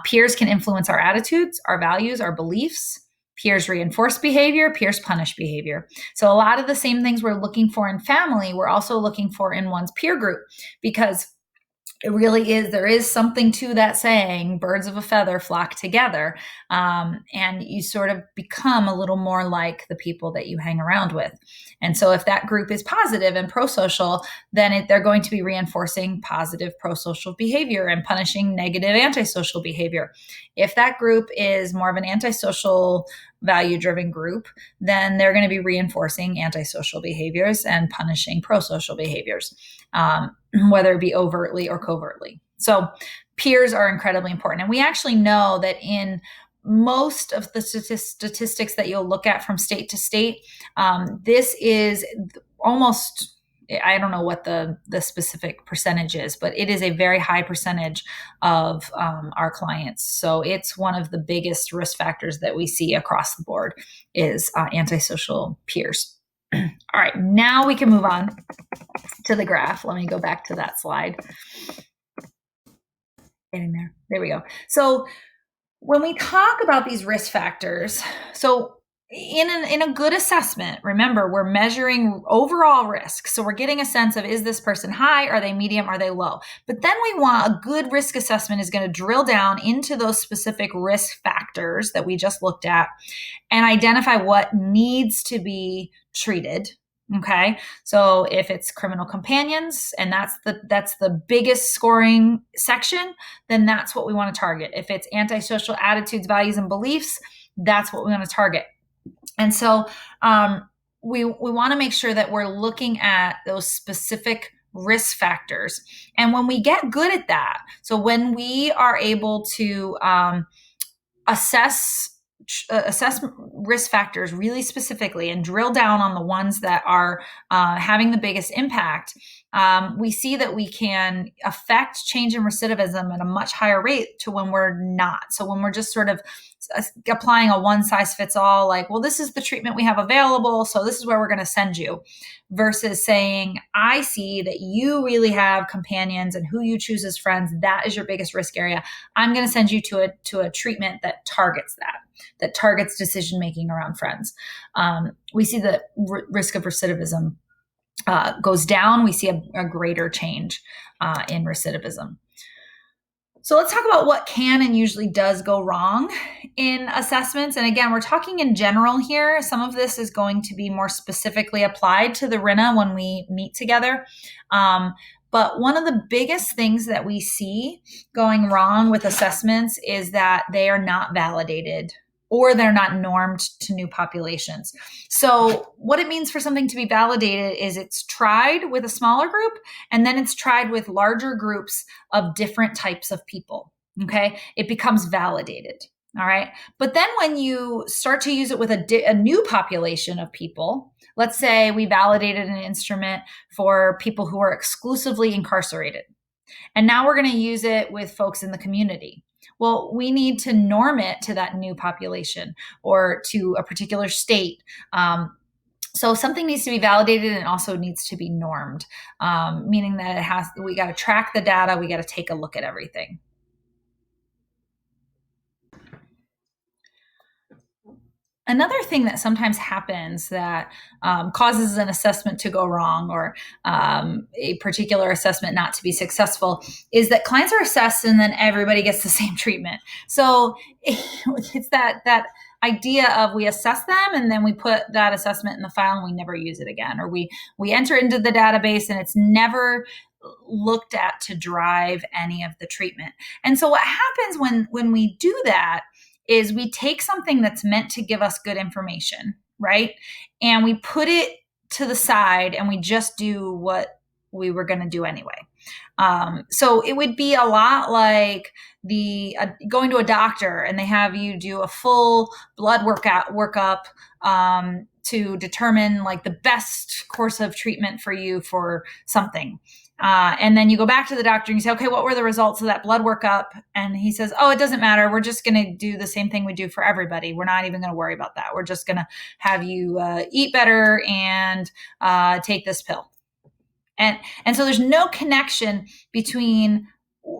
Peers can influence our attitudes, our values, our beliefs. Peers reinforce behavior, peers punish behavior. So a lot of the same things we're looking for in family, we're also looking for in one's peer group, because it really is, there is something to that saying, birds of a feather flock together. And you sort of become a little more like the people that you hang around with. And so if that group is positive and pro-social, then they're going to be reinforcing positive pro-social behavior and punishing negative antisocial behavior. If that group is more of an antisocial, value-driven group, then they're going to be reinforcing antisocial behaviors and punishing pro-social behaviors, whether it be overtly or covertly. So peers are incredibly important. And we actually know that in most of the statistics that you'll look at from state to state, this is almost, I don't know what the specific percentage is, but it is a very high percentage of our clients. So it's one of the biggest risk factors that we see across the board is antisocial peers. All right, now we can move on to the graph. Let me go back to that slide. Getting there. There we go. So when we talk about these risk factors, so in a good assessment, remember, we're measuring overall risk. So we're getting a sense of, is this person high? Are they medium? Are they low? But then we want a good risk assessment is going to drill down into those specific risk factors that we just looked at and identify what needs to be treated. Okay. So if it's criminal companions and that's the biggest scoring section, then that's what we want to target. If it's antisocial attitudes, values, and beliefs, that's what we want to target. And so we want to make sure that we're looking at those specific risk factors. And when we get good at that, so when we are able to assess risk factors really specifically and drill down on the ones that are having the biggest impact, we see that we can affect change in recidivism at a much higher rate to when we're not. So when we're just sort of applying a one size fits all, like, well, this is the treatment we have available, so this is where we're going to send you, versus saying, I see that you really have companions and who you choose as friends, that is your biggest risk area. I'm going to send you to a treatment that targets that targets decision making around friends. We see the risk of recidivism goes down. We see a greater change in recidivism. So let's talk about what can and usually does go wrong in assessments. And again, we're talking in general here. Some of this is going to be more specifically applied to the WRNA when we meet together. But one of the biggest things that we see going wrong with assessments is that they are not validated or they're not normed to new populations. So what it means for something to be validated is it's tried with a smaller group and then it's tried with larger groups of different types of people. Okay. It becomes validated. All right. But then when you start to use it with a new population of people, let's say we validated an instrument for people who are exclusively incarcerated. And now we're going to use it with folks in the community. Well, we need to norm it to that new population or to a particular state. So something needs to be validated and also needs to be normed, meaning that we got to track the data. We got to take a look at everything. Another thing that sometimes happens that causes an assessment to go wrong or a particular assessment not to be successful is that clients are assessed and then everybody gets the same treatment. So it's that idea of we assess them and then we put that assessment in the file and we never use it again, or we enter into the database and it's never looked at to drive any of the treatment. And so what happens when we do that is we take something that's meant to give us good information, right? And we put it to the side and we just do what we were going to do anyway. So it would be a lot like going to a doctor and they have you do a full blood workup to determine like the best course of treatment for you for something. And then you go back to the doctor and you say, okay, what were the results of that blood workup? And he says, oh, it doesn't matter. We're just going to do the same thing we do for everybody. We're not even going to worry about that. We're just going to have you eat better and take this pill. And so there's no connection between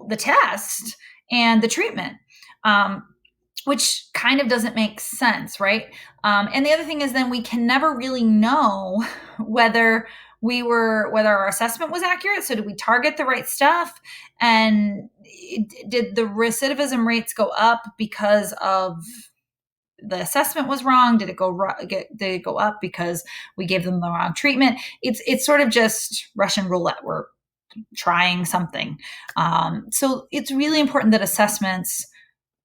the test and the treatment, which kind of doesn't make sense, right? And the other thing is then we can never really know whether our assessment was accurate. So did we target the right stuff? And did the recidivism rates go up because of the assessment was wrong? Did it go up because we gave them the wrong treatment? It's sort of just Russian roulette. We're trying something. So it's really important that assessments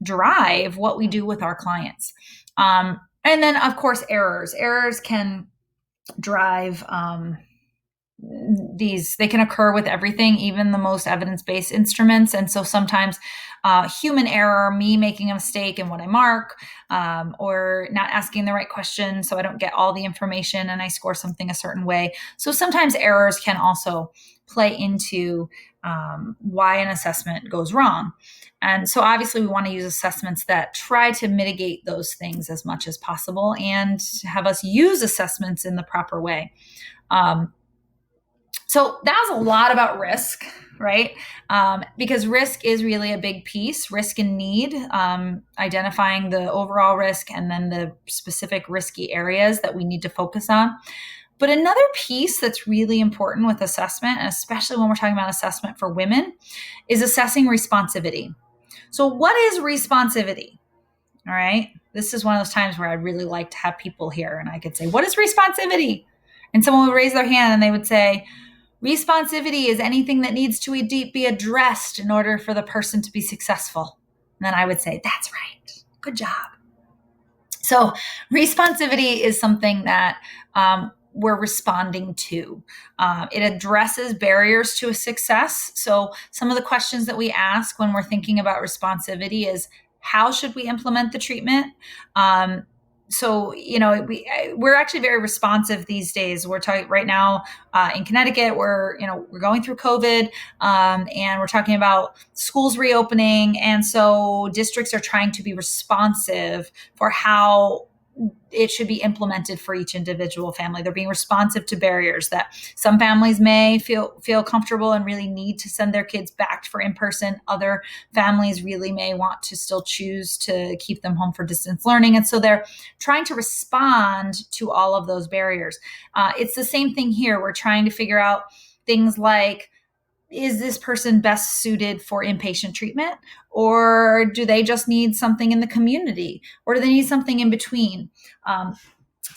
drive what we do with our clients. And then, of course, errors can drive they can occur with everything, even the most evidence-based instruments. And so sometimes human error, me making a mistake in what I mark, or not asking the right question so I don't get all the information and I score something a certain way. So sometimes errors can also play into why an assessment goes wrong. And so obviously we want to use assessments that try to mitigate those things as much as possible and have us use assessments in the proper way. So that was a lot about risk, right? Because risk is really a big piece, risk and need, identifying the overall risk and then the specific risky areas that we need to focus on. But another piece that's really important with assessment, and especially when we're talking about assessment for women, is assessing responsivity. So what is responsivity? All right. This is one of those times where I'd really like to have people here and I could say, what is responsivity? And someone would raise their hand and they would say, responsivity is anything that needs to be addressed in order for the person to be successful. And then I would say, that's right. Good job. So responsivity is something that we're responding to. It addresses barriers to a success. So some of the questions that we ask when we're thinking about responsivity is, how should we implement the treatment? So, we're actually very responsive these days. We're talking right now in Connecticut, we're going through COVID and we're talking about schools reopening. And so districts are trying to be responsive for how it should be implemented for each individual family. They're being responsive to barriers that some families may feel comfortable and really need to send their kids back for in-person. Other families really may want to still choose to keep them home for distance learning. And so they're trying to respond to all of those barriers. It's the same thing here. We're trying to figure out things like, is this person best suited for inpatient treatment? Or do they just need something in the community? Or do they need something in between?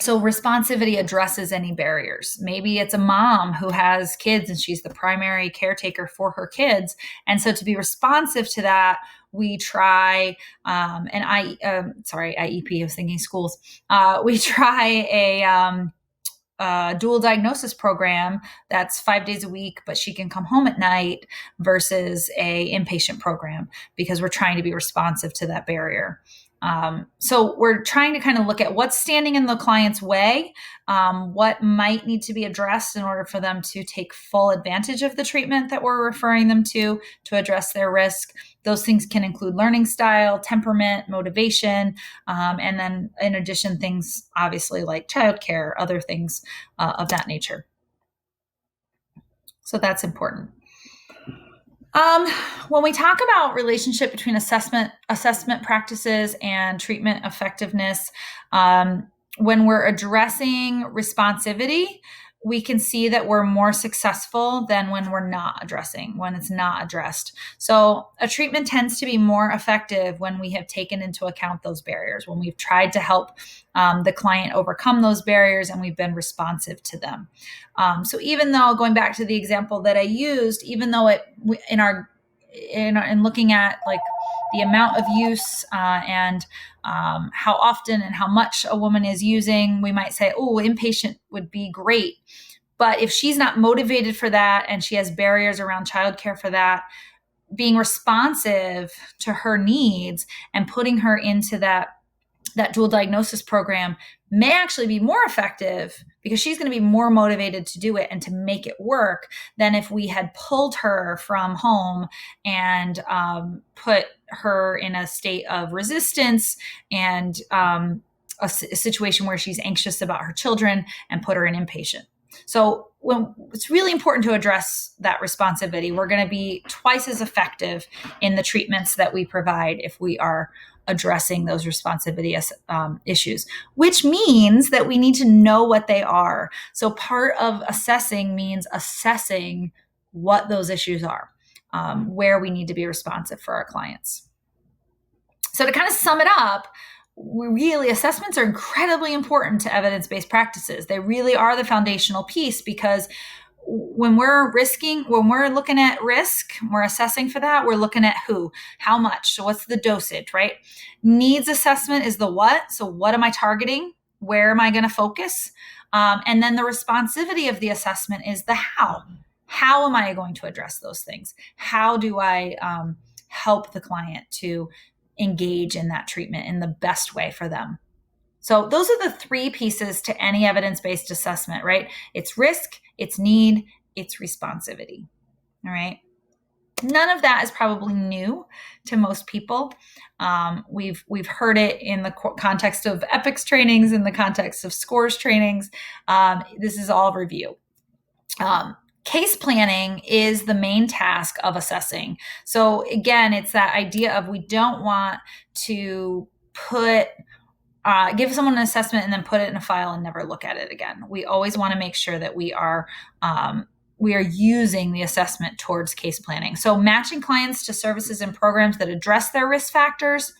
So responsivity addresses any barriers. Maybe it's a mom who has kids and she's the primary caretaker for her kids. And so to be responsive to that, we try IEP, I was thinking schools. We try a dual diagnosis program that's 5 days a week, but she can come home at night versus a inpatient program because we're trying to be responsive to that barrier. So we're trying to kind of look at what's standing in the client's way, what might need to be addressed in order for them to take full advantage of the treatment that we're referring them to address their risk. Those things can include learning style, temperament, motivation, and then in addition, things obviously like childcare, other things of that nature. So that's important. When we talk about relationship between assessment practices and treatment effectiveness, when we're addressing responsivity, we can see that we're more successful than when it's not addressed. So a treatment tends to be more effective when we have taken into account those barriers, when we've tried to help the client overcome those barriers and we've been responsive to them. So even though, going back to the example that I used, even though in looking at like the amount of use and how often and how much a woman is using, we might say, oh, inpatient would be great. But if she's not motivated for that and she has barriers around childcare for that, being responsive to her needs and putting her into that dual diagnosis program may actually be more effective because she's going to be more motivated to do it and to make it work than if we had pulled her from home and put her in a state of resistance and a situation where she's anxious about her children and put her in inpatient. So it's really important to address that responsivity. We're going to be twice as effective in the treatments that we provide if we are addressing those responsivity issues, which means that we need to know what they are. So part of assessing means assessing what those issues are, where we need to be responsive for our clients. So to kind of sum it up, assessments are incredibly important to evidence-based practices. They really are the foundational piece, because when we're looking at risk, we're assessing for that, we're looking at who, how much, so what's the dosage, right? Needs assessment is the what, so what am I targeting? Where am I going to focus? And then the responsivity of the assessment is the how. How am I going to address those things? How do I help the client to engage in that treatment in the best way for them? So those are the three pieces to any evidence-based assessment, right? It's risk, it's need, it's responsivity. All right. None of that is probably new to most people. We've heard it in the context of EPICS trainings, in the context of SCORES trainings. This is all review. Case planning is the main task of assessing. So again, it's that idea of we don't want to give someone an assessment and then put it in a file and never look at it again. We always want to make sure that we are using the assessment towards case planning. So matching clients to services and programs that address their risk factors,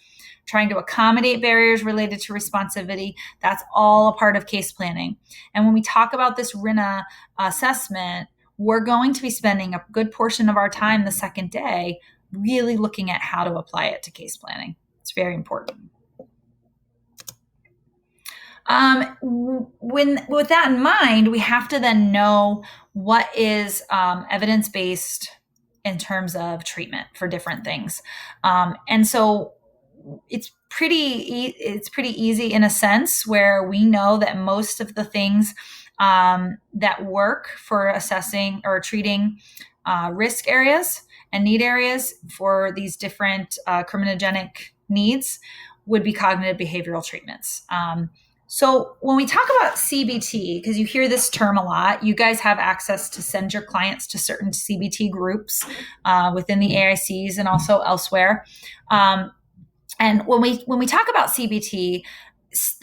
trying to accommodate barriers related to responsivity, that's all a part of case planning. And when we talk about this WRNA assessment, we're going to be spending a good portion of our time the second day really looking at how to apply it to case planning. It's very important. With that in mind, we have to then know what is evidence-based in terms of treatment for different things. And so it's pretty easy in a sense, where we know that most of the things that work for assessing or treating risk areas and need areas for these different criminogenic needs would be cognitive behavioral treatments. So when we talk about CBT, because you hear this term a lot, you guys have access to send your clients to certain CBT groups within the AICs and also elsewhere. And when we talk about CBT,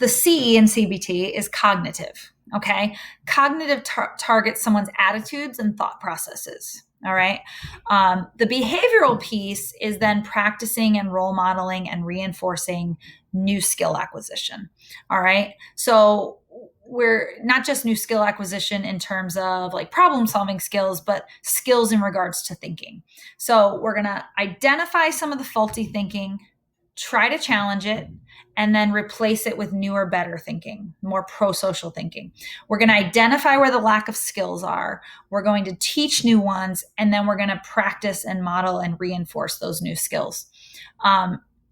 the C in CBT is cognitive. Okay, cognitive targets someone's attitudes and thought processes. All right. The behavioral piece is then practicing and role modeling and reinforcing new skill acquisition. All right. So we're not just new skill acquisition in terms of like problem solving skills, but skills in regards to thinking. So we're going to identify some of the faulty thinking, try to challenge it, and then replace it with newer, better thinking, more pro-social thinking. We're going to identify where the lack of skills are. We're going to teach new ones, and then we're going to practice and model and reinforce those new skills.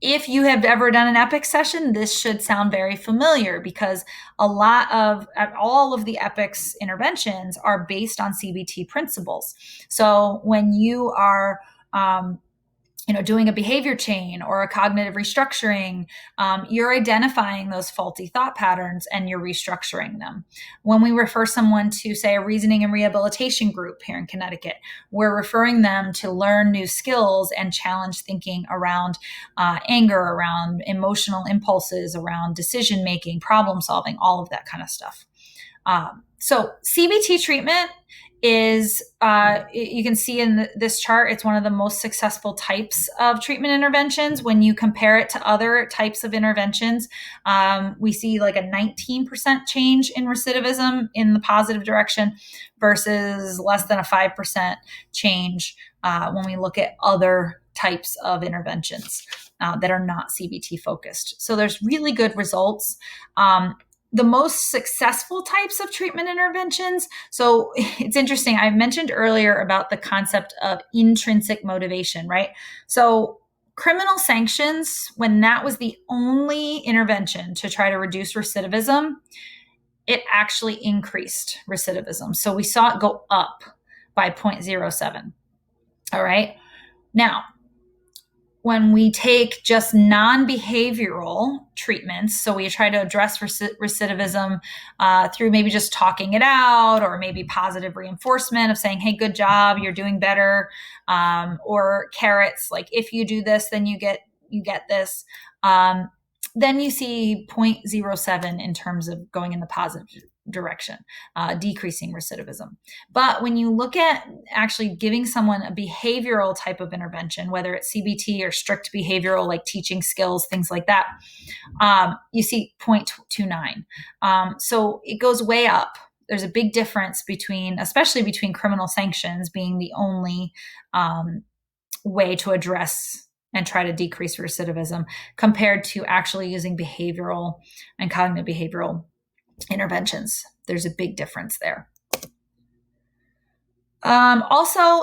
If you have ever done an EPIC session, this should sound very familiar, because all of the EPICS interventions are based on CBT principles. So when you are doing a behavior chain or a cognitive restructuring, you're identifying those faulty thought patterns and you're restructuring them. When we refer someone to, say, a reasoning and rehabilitation group here in Connecticut, we're referring them to learn new skills and challenge thinking around anger, around emotional impulses, around decision making, problem solving, all of that kind of stuff. So CBT treatment is, you can see in this chart, it's one of the most successful types of treatment interventions. When you compare it to other types of interventions, we see like a 19% change in recidivism in the positive direction versus less than a 5% change when we look at other types of interventions that are not CBT focused. So there's really good results. The most successful types of treatment interventions. So it's interesting. I mentioned earlier about the concept of intrinsic motivation, right? So criminal sanctions, when that was the only intervention to try to reduce recidivism, it actually increased recidivism. So we saw it go up by 0.07. All right. Now, when we take just non-behavioral treatments, so we try to address recidivism through maybe just talking it out, or maybe positive reinforcement of saying, hey, good job, you're doing better, or carrots, like if you do this, then you get this. Then you see 0.07 in terms of going in the positive direction, decreasing recidivism. But when you look at actually giving someone a behavioral type of intervention, whether it's CBT or strict behavioral, like teaching skills, things like that, you see 0.29. So it goes way up. There's a big difference especially between criminal sanctions being the only way to address and try to decrease recidivism, compared to actually using behavioral and cognitive behavioral interventions. There's a big difference there. Also,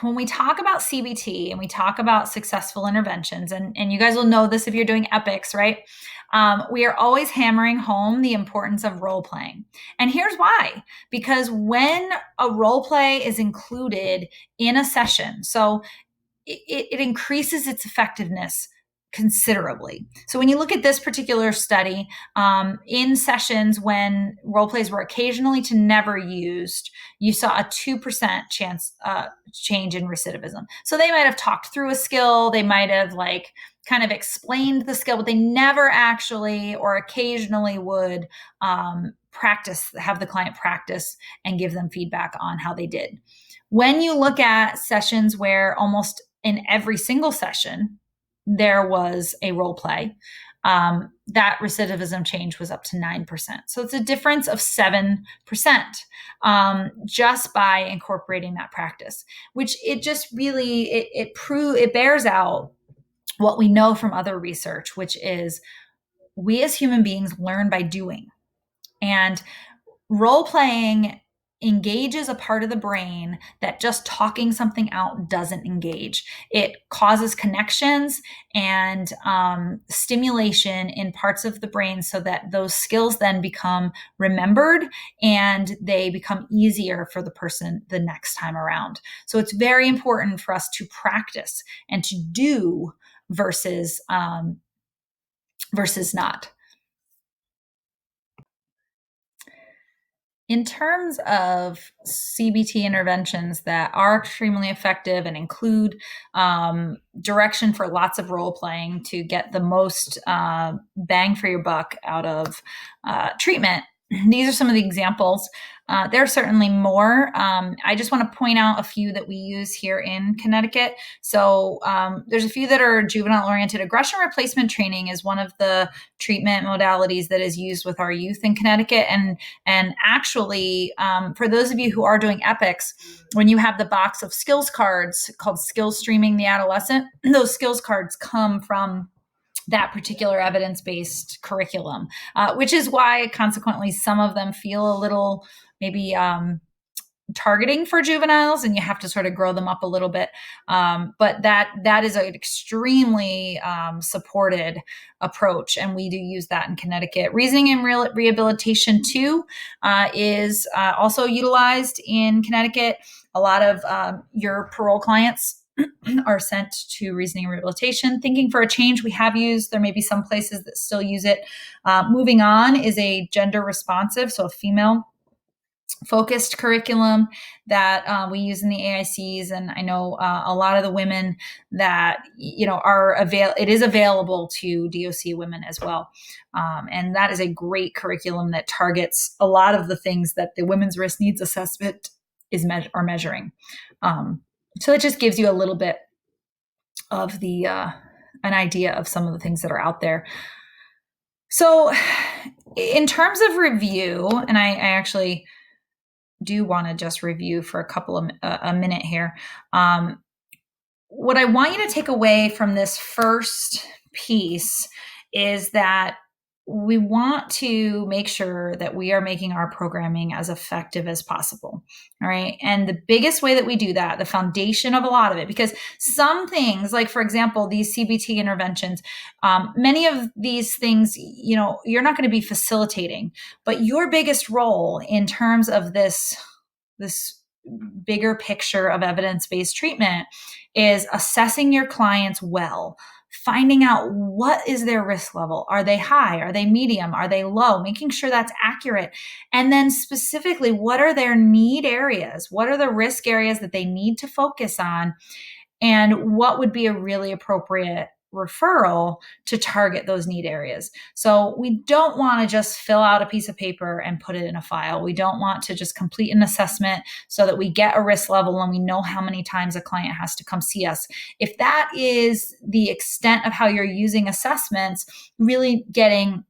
when we talk about CBT and we talk about successful interventions, and you guys will know this if you're doing epics, right? We are always hammering home the importance of role playing. And here's why. Because when a role play is included in a session, so it increases its effectiveness considerably. So when you look at this particular study, in sessions when role plays were occasionally to never used, you saw a 2% chance change in recidivism. So they might have talked through a skill, they might have like kind of explained the skill, but they never actually or occasionally would have the client practice and give them feedback on how they did. When you look at sessions where almost in every single session there was a role play, that recidivism change was up to 9%. So it's a difference of 7% just by incorporating that practice, which it just really, it bears out what we know from other research, which is we as human beings learn by doing. And role playing engages a part of the brain that just talking something out doesn't engage. It causes connections and stimulation in parts of the brain so that those skills then become remembered and they become easier for the person the next time around. So it's very important for us to practice and to do versus not. In terms of CBT interventions that are extremely effective and include direction for lots of role playing to get the most bang for your buck out of treatment, these are some of the examples. There are certainly more. I just want to point out a few that we use here in Connecticut. So there's a few that are juvenile-oriented. Aggression replacement training is one of the treatment modalities that is used with our youth in Connecticut. And actually, for those of you who are doing epics, when you have the box of skills cards called Skills Streaming the Adolescent, those skills cards come from that particular evidence-based curriculum, which is why consequently some of them feel a little maybe targeting for juveniles, and you have to sort of grow them up a little bit. But that is an extremely supported approach, and we do use that in Connecticut. Reasoning and rehabilitation too is also utilized in Connecticut. A lot of your parole clients are sent to reasoning and rehabilitation. Thinking for a change, we have used. There may be some places that still use it. Moving on is a gender responsive, so a female focused curriculum that we use in the AICs. And I know a lot of the women that, it is available to DOC women as well. And that is a great curriculum that targets a lot of the things that the Women's Risk Needs Assessment are measuring. So it just gives you a little bit of an idea of some of the things that are out there. So in terms of review, and I actually do want to just review for a minute here. What I want you to take away from this first piece is that we want to make sure that we are making our programming as effective as possible. All right. And the biggest way that we do that, the foundation of a lot of it, because some things, like for example, these CBT interventions, many of these things, you're not going to be facilitating, but your biggest role in terms of this bigger picture of evidence-based treatment is assessing your clients well, finding out what is their risk level. Are they high? Are they medium? Are they low? Making sure that's accurate. And then specifically, what are their need areas? What are the risk areas that they need to focus on? And what would be a really appropriate referral to target those need areas. So we don't want to just fill out a piece of paper and put it in a file. We don't want to just complete an assessment so that we get a risk level and we know how many times a client has to come see us. If that is the extent of how you're using assessments, really getting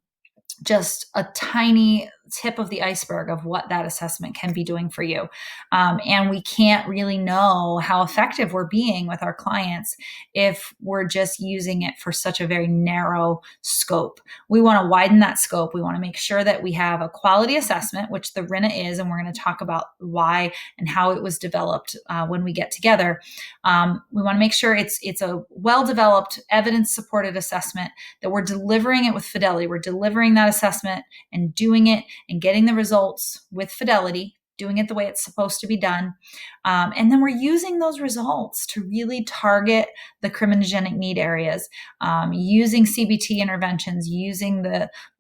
just a tiny tip of the iceberg of what that assessment can be doing for you. And we can't really know how effective we're being with our clients if we're just using it for such a very narrow scope. We want to widen that scope. We want to make sure that we have a quality assessment, which the WRNA is, and we're going to talk about why and how it was developed when we get together. We want to make sure it's a well-developed, evidence-supported assessment, that we're delivering it with fidelity. We're delivering that assessment and doing it and getting the results with fidelity, doing it the way it's supposed to be done. And then we're using those results to really target the criminogenic need areas, using CBT interventions, using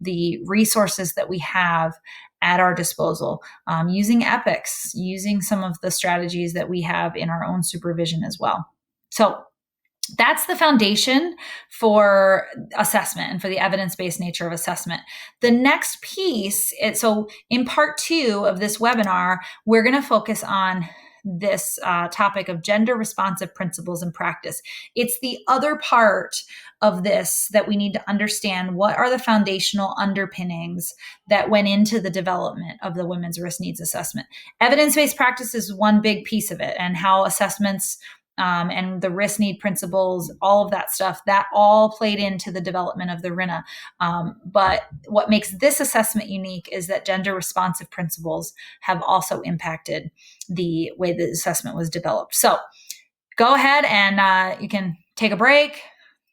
the resources that we have at our disposal, using epics, using some of the strategies that we have in our own supervision as well. So that's the foundation for assessment and for the evidence-based nature of assessment. The next piece, so in part 2 of this webinar, we're going to focus on this topic of gender responsive principles and practice. It's the other part of this that we need to understand. What are the foundational underpinnings that went into the development of the women's risk needs assessment? Evidence-based practice is one big piece of it, and how assessments and the risk need principles, all of that stuff, that all played into the development of the WRNA. But what makes this assessment unique is that gender responsive principles have also impacted the way the assessment was developed. So go ahead and you can take a break,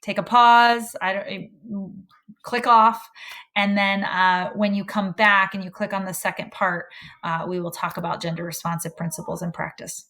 take a pause, click off. And then when you come back and you click on the second part, we will talk about gender responsive principles in practice.